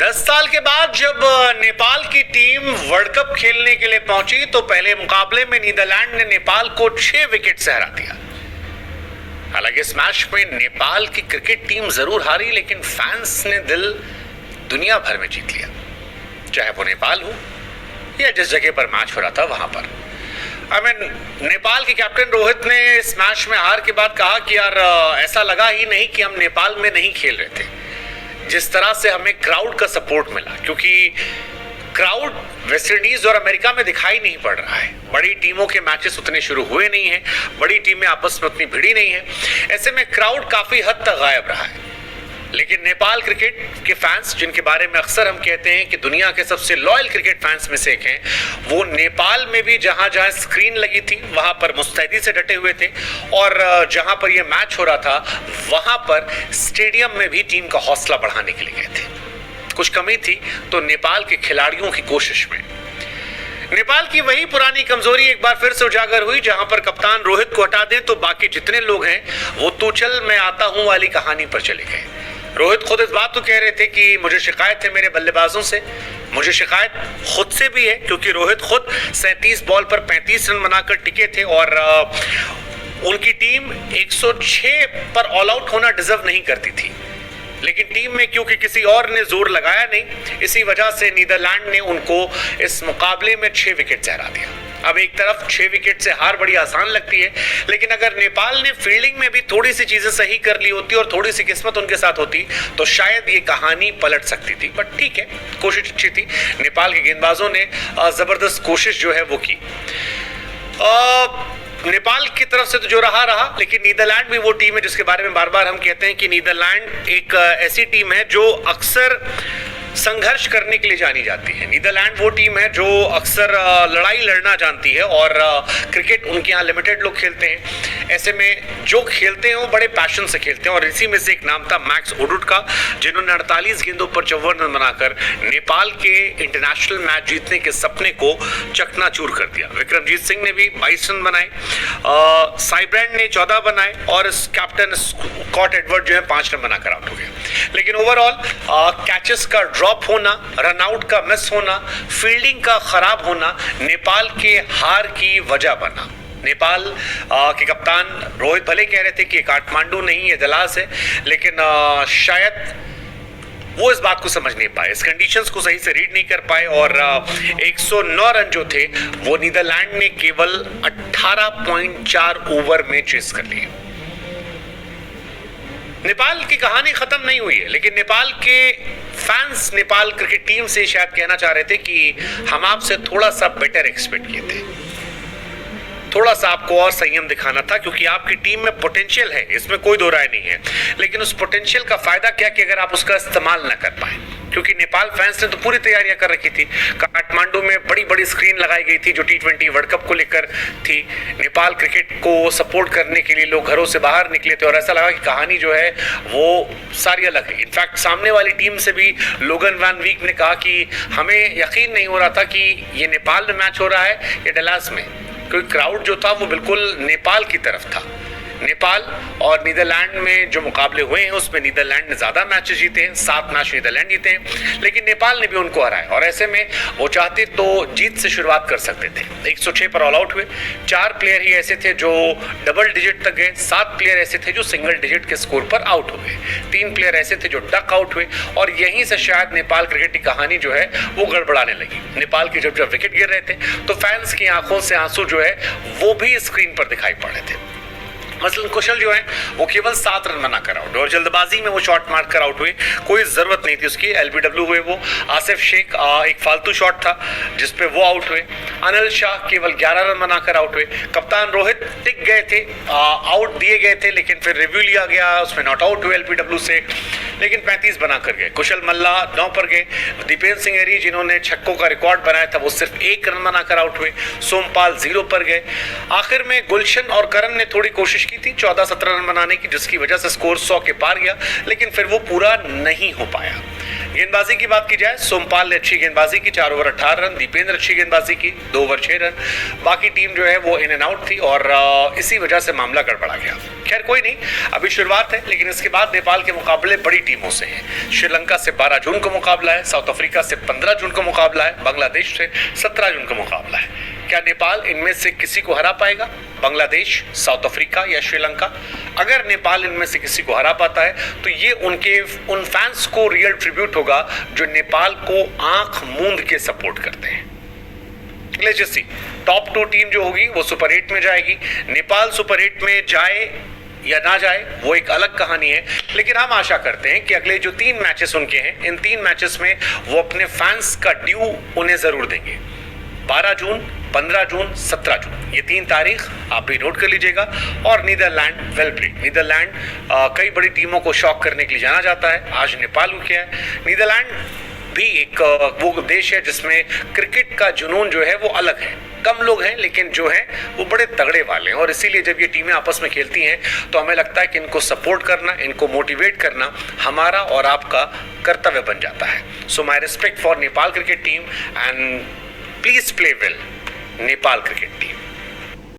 10 साल के बाद जब नेपाल की टीम वर्ल्ड कप खेलने के लिए पहुंची तो पहले मुकाबले में नीदरलैंड ने नेपाल को 6 विकेट से हरा दिया। हालांकि इस मैच में नेपाल की क्रिकेट टीम जरूर हारी, लेकिन फैंस ने दिल दुनिया भर में जीत लिया, चाहे वो नेपाल हो या जिस जगह पर मैच हो रहा था वहां पर। नेपाल के कैप्टन रोहित ने इस मैच में हार के बाद कहा कि यार ऐसा लगा ही नहीं कि हम नेपाल में नहीं खेल रहे थे, जिस तरह से हमें क्राउड का सपोर्ट मिला, क्योंकि क्राउड वेस्ट इंडीज और अमेरिका में दिखाई नहीं पड़ रहा है। बड़ी टीमों के मैचेस उतने शुरू हुए नहीं हैं, बड़ी टीमें आपस में उतनी भिड़ी नहीं है, ऐसे में क्राउड काफी हद तक गायब रहा है। लेकिन नेपाल क्रिकेट के फैंस, जिनके बारे में अक्सर हम कहते हैं कि दुनिया के सबसे लॉयल क्रिकेट फैंस में से एक हैं, वो नेपाल में भी जहां जहां स्क्रीन लगी थी वहां पर मुस्तैदी से डटे हुए थे, और जहां पर यह मैच हो रहा था वहां पर स्टेडियम में भी टीम का हौसला बढ़ाने के लिए गए थे। कुछ कमी थी तो नेपाल के खिलाड़ियों की कोशिश में। नेपाल की वही पुरानी कमजोरी एक बार फिर से उजागर हुई, जहां पर कप्तान रोहित को हटा दें तो बाकी जितने लोग हैं वो तू चल मैं आता हूं वाली कहानी पर चले गए। रोहित खुद इस बात तो कह रहे थे कि मुझे शिकायत है मेरे बल्लेबाजों से, मुझे शिकायत खुद से भी है, क्योंकि रोहित खुद 37 बॉल पर 35 रन बनाकर टिके थे और उनकी टीम 106 पर ऑल आउट होना डिजर्व नहीं करती थी। लेकिन टीम में क्योंकि किसी और ने जोर लगाया नहीं, इसी वजह से नीदरलैंड ने उनको इस मुकाबले में 6 विकेट से हरा दिया। अब एक तरफ 6 विकेट से हार बड़ी आसान लगती है, लेकिन अगर नेपाल ने फील्डिंग में भी थोड़ी सी चीजें सही कर ली होती और थोड़ी सी किस्मत उनके साथ होती तो शायद ये कहानी पलट सकती थी। बट ठीक है, कोशिश अच्छी थी, नेपाल के गेंदबाजों ने जबरदस्त कोशिश जो है वो की। नेपाल की तरफ से तो जो रहा, लेकिन नीदरलैंड भी वो टीम है जिसके बारे में बार बार हम कहते हैं कि नीदरलैंड एक ऐसी टीम है जो अक्सर संघर्ष करने के लिए जानी जाती है। नीदरलैंड वो टीम है जो अक्सर लड़ाई लड़ना जानती है, और क्रिकेट उनके यहाँ लिमिटेड लोग खेलते हैं। ऐसे में जो खेलते हैं वो बड़े पैशन से खेलते हैं, और इसी में से एक नाम था मैक्स ओडुट का, जिन्होंने 48 गेंदों पर 54 रन बनाकर नेपाल के इंटरनेशनल मैच जीतने के सपने को चकनाचूर कर दिया। विक्रमजीत सिंह ने भी 22 रन बनाए, साइब्रैंड ने 14 बनाए, और कैप्टन स्कॉट एडवर्ड जो है 5 रन बनाकर आउट हो गए। लेकिन ओवरऑल कैचेस का ड्रॉप होना, रन आउट का मिस होना, फील्डिंग का खराब होना नेपाल के हार की वजह बना। नेपाल के कप्तान रोहित भले कह रहे थे कि काठमांडू नहीं है, दलास है, लेकिन शायद वो इस बात को समझ नहीं पाए, इस कंडीशंस को सही से रीड नहीं कर पाए, और 109 रन जो थे वो नीदरलैंड ने केवल 18.4 ओवर में चेस कर लिए। नेपाल की कहानी खत्म नहीं हुई है, लेकिन नेपाल के फैंस नेपाल क्रिकेट टीम से शायद कहना चाह रहे थे कि हम आपसे थोड़ा सा बेटर एक्सपेक्ट किए थे, थोड़ा सा आपको और संयम दिखाना था, क्योंकि आपकी टीम में पोटेंशियल है, इसमें कोई दो राय नहीं है। लेकिन उस पोटेंशियल का फायदा क्या कि अगर आप उसका इस्तेमाल ना कर पाए, क्योंकि नेपाल फैंस ने तो पूरी तैयारियां कर रखी थी। काठमांडू में बड़ी बड़ी स्क्रीन लगाई गई थी जो T20 वर्ल्ड कप को लेकर थी। नेपाल क्रिकेट को सपोर्ट करने के लिए लोग घरों से बाहर निकले थे, और ऐसा लगा कि कहानी जो है वो सारी अलग है। इनफैक्ट सामने वाली टीम से भी लोगन वैन वीक ने कहा कि हमें यकीन नहीं हो रहा था कि ये नेपाल में मैच हो रहा है या डलास में, क्योंकि क्राउड जो था वो बिल्कुल नेपाल की तरफ था। नेपाल और नीदरलैंड में जो मुकाबले हुए हैं उसमें नीदरलैंड ने ज्यादा मैचेस जीते हैं, 7 मैच नीदरलैंड जीते हैं, लेकिन नेपाल ने भी उनको हराया, और ऐसे में वो चाहते तो जीत से शुरुआत कर सकते थे। 106 पर ऑल आउट हुए, 4 प्लेयर ही ऐसे थे जो डबल डिजिट तक गए, 7 प्लेयर ऐसे थे जो सिंगल डिजिट के स्कोर पर आउट हो गए, 3 प्लेयर ऐसे थे जो डक आउट हुए, और यहीं से शायद नेपाल क्रिकेट की कहानी जो है वो गड़बड़ाने लगी। नेपाल की जब विकेट गिर रहे थे तो फैंस की आंखों से आंसू जो है वो भी स्क्रीन पर दिखाई पड़ रहे थे। मसलन कुशल जो है वो केवल 7 रन बनाकर आउट हुए, और जल्दबाजी में वो शॉट मारकर आउट हुए, कोई जरूरत नहीं थी उसकी, LBW हुए वो। आसिफ शेख एक फालतू शॉट था जिसपे वो आउट हुए। अनिल शाह केवल 11 रन बनाकर आउट हुए। कप्तान रोहित टिक गए थे, आउट दिए गए थे, लेकिन फिर रिव्यू लिया गया, उसमें नॉट आउट हुए LBW से, लेकिन 35 बनाकर गए। कुशल मल्ला 9 पर गए। दीपेंद्र सिंह एरी जिन्होंने छक्कों का रिकॉर्ड बनाया था वो सिर्फ 1 रन बनाकर आउट हुए। सोमपाल 0 पर गए। आखिर में गुलशन और करण ने थोड़ी कोशिश की थी 14-17 रन बनाने की, जिसकी वजह से स्कोर 100 के पार गया, लेकिन फिर वो पूरा नहीं हो पाया। गेंदबाजी की बात की जाए, सोमपाल ने अच्छी गेंदबाजी की, 4 ओवर 18 रन, दीपेंद्र अच्छी गेंदबाजी की, 2 ओवर 6 रन। बाकी टीम जो है वो इन एंड आउट थी और इसी वजह से मामला गड़बड़ा गया। खैर कोई नहीं, अभी शुरुआत है, लेकिन इसके बाद नेपाल के मुकाबले बड़ी टीमों से हैं। श्रीलंका से 12 जून को मुकाबला है, साउथ अफ्रीका से 15 जून को मुकाबला है, बांग्लादेश से 17 जून को मुकाबला है। क्या नेपाल इनमें से किसी को हरा पाएगा? बांग्लादेश, साउथ अफ्रीका या श्रीलंका? अगर नेपाल इनमें से किसी को हरा पाता है तो ये उन फैंस को रियल ट्रिब्यूट होगा जो नेपाल को आंख मूंद के सपोर्ट करते हैं। Let's just see, top 2 team जो होगी वो सुपर 8 में जाएगी। नेपाल सुपर 8 में जाए या ना जाए वो एक अलग कहानी है, लेकिन हम आशा करते हैं कि अगले जो 3 मैचेस उनके हैं, इन 3 मैचेस में वो अपने फैंस का ड्यू उन्हें जरूर देंगे। 12 जून, 15 जून, 17 जून, ये 3 तारीख आप भी नोट कर लीजिएगा। और नीदरलैंड, वेल प्लेड। नीदरलैंड कई बड़ी टीमों को शॉक करने के लिए जाना जाता है, आज नेपाल को किया है। नीदरलैंड भी एक वो देश है जिसमें क्रिकेट का जुनून जो है वो अलग है। कम लोग हैं लेकिन जो हैं वो बड़े तगड़े वाले हैं, और इसीलिए जब ये टीमें आपस में खेलती हैं तो हमें लगता है कि इनको सपोर्ट करना, इनको मोटिवेट करना हमारा और आपका कर्तव्य बन जाता है। So my respect for Nepal cricket team and please play well Nepal cricket team.